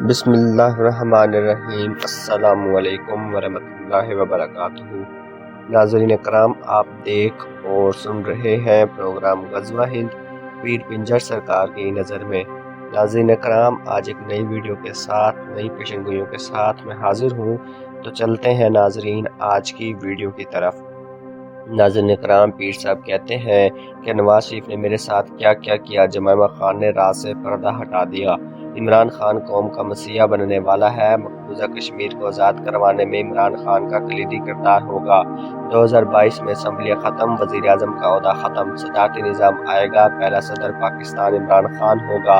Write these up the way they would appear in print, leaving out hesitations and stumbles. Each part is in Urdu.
بسم اللہ الرحمن الرحیم۔ السلام علیکم ورحمۃ اللہ وبرکاتہ۔ ناظرین کرام، آپ دیکھ اور سن رہے ہیں پروگرام غزوہ ہند پیر پنجر سرکار کی نظر میں۔ ناظرین کرام، آج ایک نئی ویڈیو کے ساتھ، نئی پیشن گوئیوں کے ساتھ میں حاضر ہوں، تو چلتے ہیں ناظرین آج کی ویڈیو کی طرف۔ ناظرین کرام، پیر صاحب کہتے ہیں کہ نواز شریف نے میرے ساتھ کیا کیا کیا، جمائمہ خان نے رات سے پردہ ہٹا دیا۔ عمران خان قوم کا مسیحا بننے والا ہے، مقبوضہ کشمیر کو آزاد کروانے میں عمران خان کا کلیدی کردار ہوگا۔ 2022 میں اسمبلی ختم، وزیر اعظم کا عہدہ ختم، صدارتی نظام آئے گا، پہلا صدر پاکستان عمران خان ہوگا۔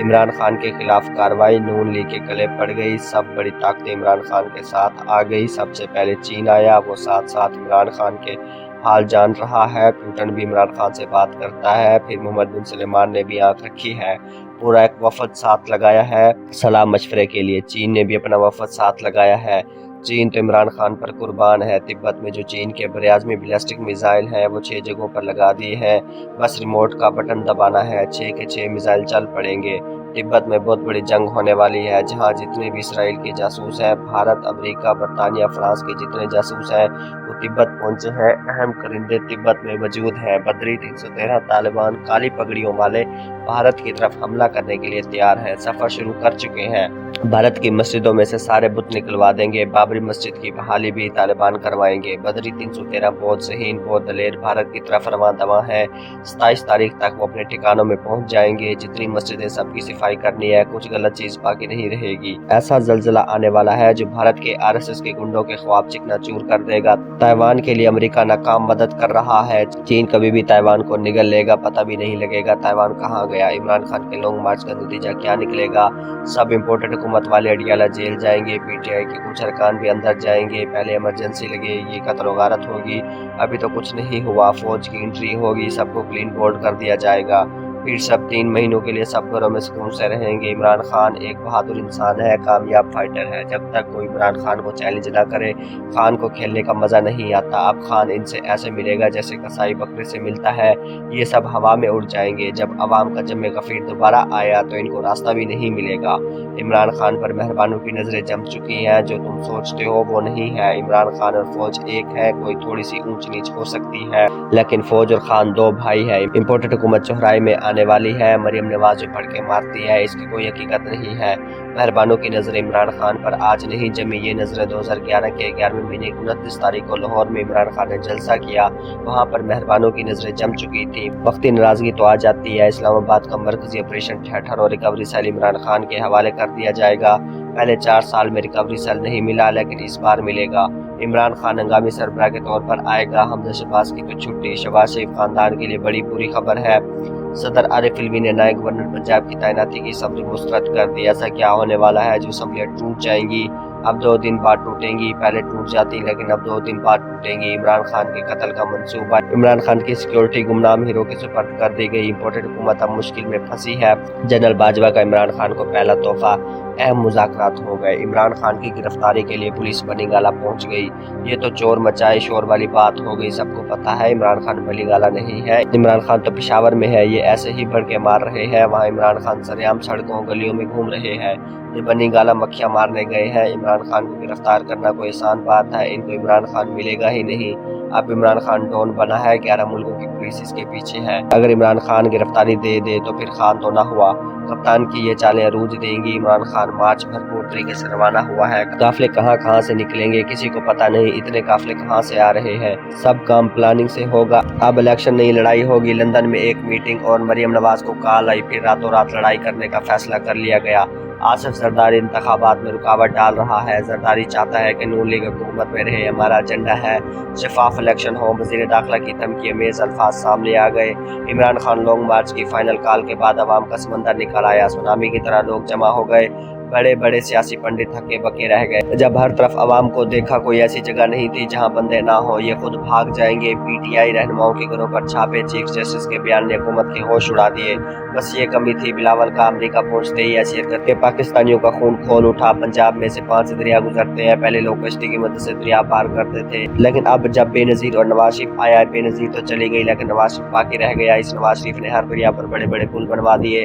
عمران خان کے خلاف کارروائی نون لیگ کے گلے پڑ گئی، سب بڑی طاقتیں عمران خان کے ساتھ آ گئی۔ سب سے پہلے چین آیا، وہ ساتھ ساتھ عمران خان کے حال جان رہا ہے۔ پیوٹن بھی عمران خان سے بات کرتا ہے، پھر محمد بن سلمان نے بھی آنکھ رکھی ہے، پورا ایک وفد ساتھ لگایا ہے سلام مشورے کے لیے۔ چین نے بھی اپنا وفد ساتھ لگایا ہے۔ چین تو عمران خان پر قربان ہے۔ تبت میں جو چین کے براعظمی بیلسٹک میزائل ہیں وہ 6 جگہوں پر لگا دیے ہیں، بس ریموٹ کا بٹن دبانا ہے، 6 کے 6 میزائل چل پڑیں گے۔ تبت میں بہت بڑی جنگ ہونے والی ہے، جہاں جتنے بھی اسرائیل کے جاسوس ہیں، بھارت، امریکہ، برطانیہ، فرانس کے جتنے جاسوس ہیں وہ تبت پہنچے ہیں۔ اہم کرندے تبت میں موجود ہیں۔ بدری 313 طالبان کالی پگڑیوں والے بھارت کی طرف حملہ کرنے کے لیے تیار ہیں، سفر شروع کر چکے ہیں۔ بھارت کی مسجدوں میں سے سارے بت نکلوا دیں گے، بابری مسجد کی بحالی بھی طالبان کروائیں گے۔ بدری 313 بہت ذہین، بہت دلیر بھارت کی طرف رواں دواں ہے۔ 27 تاریخ تک وہ اپنے ٹھکانوں میں پہنچ جائیں گے۔ جتنی مسجدیں سب کی صفائی کرنی ہے، کچھ غلط چیز باقی نہیں رہے گی۔ ایسا زلزلہ آنے والا ہے جو بھارت کے RSS کے گنڈوں کے خواب چکنا چور کر دے گا۔ تائیوان کے لیے امریکہ ناکام مدد کر رہا ہے، چین کبھی بھی تائیوان کو نگل لے گا، پتہ بھی نہیں لگے گا تائیوان کہاں گیا۔ عمران خان کے لانگ مارچ کا نتیجہ کیا نکلے گا؟ سب امپورٹڈ حکومت والے اڈیالہ جیل جائیں گے، PTI کے کچھ ارکان بھی اندر جائیں گے، پہلے ایمرجنسی لگے گی، قتل و غارت ہوگی، ابھی تو کچھ نہیں ہوا، فوج کی انٹری ہوگی، سب کو کلین بولڈ کر دیا جائے گا۔ پھر سب 3 مہینوں کے لیے سب گھروں میں سکون سے رہیں گے۔ عمران خان ایک بہادر انسان ہے، کامیاب فائٹر ہے۔ جب تک کوئی عمران خان کو چیلنج نہ کرے، خان کو کھیلنے کا مزہ نہیں آتا۔ اب خان ان سے ایسے ملے گا جیسے کسائی بکرے سے ملتا ہے، یہ سب ہوا میں اڑ جائیں گے۔ جب عوام کا جم غفیر دوبارہ آیا تو ان کو راستہ بھی نہیں ملے گا۔ عمران خان پر مہربانوں کی نظریں جم چکی ہیں، جو تم سوچتے ہو وہ نہیں ہے۔ عمران خان اور فوج ایک ہے، کوئی تھوڑی سی اونچ نیچ ہو سکتی ہے لیکن فوج اور خان 2 بھائی ہیں۔ امپورٹڈ حکومت چوہرائی میں آنے والی ہے، مریم نواز جو پڑھ کے مارتی ہے اس کی کوئی حقیقت نہیں ہے۔ مہربانوں کی نظریں عمران خان پر آج نہیں جمی، یہ نظریں 2011 کے 11ویں مہینے 29 تاریخ کو لاہور میں عمران خان نے جلسہ کیا، وہاں پر مہربانوں کی نظریں جم چکی تھیں۔ وقتی ناراضگی تو آ جاتی ہے۔ اسلام آباد کا مرکزی آپریشن تھیٹر اور ریکوری سیل عمران خان کے حوالے کر دیا جائے گا۔ پہلے 4 سال میں ریکوری سیل نہیں ملا، لیکن اس بار ملے گا۔ عمران خان ہنگامی سربراہ کے طور پر آئے گا۔ حمزہ شہباز کی تو چھٹی، شہباز شریف خاندان کے لیے بڑی بری خبر ہے۔ صدر عارف علوی نے نائب گورنر پنجاب کی تعیناتی کی اسمبلی مسترد کر دی۔ ایسا کیا ہونے والا ہے جو اسمبلیاں ٹوٹ جائیں گی؟ اب 2 دن بعد ٹوٹیں گی، پہلے ٹوٹ جاتی لیکن اب 2 دن بعد ٹوٹیں گی۔ عمران خان کے قتل کا منصوبہ، عمران خان کی سیکیورٹی گمنام ہیرو کے سپرد کر دی گئی۔ امپورٹڈ حکومت اب مشکل میں پھنسی ہے۔ جنرل باجوہ کا عمران خان کو پہلا تحفہ، اہم مذاکرات ہو گئے۔ عمران خان کی گرفتاری کے لیے پولیس بنی گالہ پہنچ گئی۔ یہ تو چور مچائے شور والی بات ہو گئی، سب کو پتہ ہے عمران خان بنی گالہ نہیں ہے۔ عمران خان تو پشاور میں ہے، یہ ایسے ہی بڑھ کے مار رہے ہیں، وہاں عمران خان سرعام سڑکوں گلیوں میں گھوم رہے ہیں۔ یہ بنی گالہ مکھیاں مارنے گئے ہیں۔ عمران خان کو گرفتار کرنا کوئی آسان بات ہے، ان کو عمران خان ملے گا ہی نہیں۔ اب عمران خان ڈون بنا ہے، 11 ملکوں کی پولیس اس کے پیچھے ہے۔ اگر عمران خان گرفتاری دے دے تو پھر خان تو نہ ہوا۔ کپتان کی یہ چالیں عروج دیں گی۔ عمران خان مارچ بھرپور طریقے سے روانہ ہوا ہے، قافلے کہاں کہاں سے نکلیں گے کسی کو پتہ نہیں، اتنے قافلے کہاں سے آ رہے ہیں، سب کام پلاننگ سے ہوگا۔ اب الیکشن نہیں لڑائی ہوگی۔ لندن میں ایک میٹنگ اور مریم نواز کو کال آئی، پھر راتوں رات لڑائی کرنے کا فیصلہ کر لیا گیا۔ آصف زرداری انتخابات میں رکاوٹ ڈال رہا ہے۔ زرداری چاہتا ہے کہ نون لیگ حکومت میں رہے، ہمارا ایجنڈا ہے شفاف الیکشن ہو۔ وزیر داخلہ کی دھمکی امیز الفاظ سامنے آ گئے۔ عمران خان لانگ مارچ کی فائنل کال کے بعد عوام کا سمندر نکل آیا، سونامی کی طرح لوگ جمع ہو گئے۔ بڑے بڑے سیاسی پنڈت ہکے بکے رہ گئے۔ جب ہر طرف عوام کو دیکھا کوئی ایسی جگہ نہیں تھی جہاں بندے نہ ہو، یہ خود بھاگ جائیں گے۔ PTI رہنماؤں کے گھروں پر چھاپے، چیف جسٹس کے بیان نے حکومت کے ہوش اڑا دیے۔ بس یہ کمی تھی، بلاول کا امریکہ پہنچتے ہی ایسی حرکت کہ پاکستانیوں کا خون کھول اٹھا۔ پنجاب میں سے 5 دریا گزرتے ہیں، پہلے لوگ کشتی کی مدد سے دریا پار کرتے تھے، لیکن اب جب بے نظیر اور نواز شریف آیا، بے نظیر تو چلی گئی لیکن نواز شریف باقی رہ گیا۔ اس نواز شریف نے ہر دریا پر بڑے بڑے پل بنوا دیے،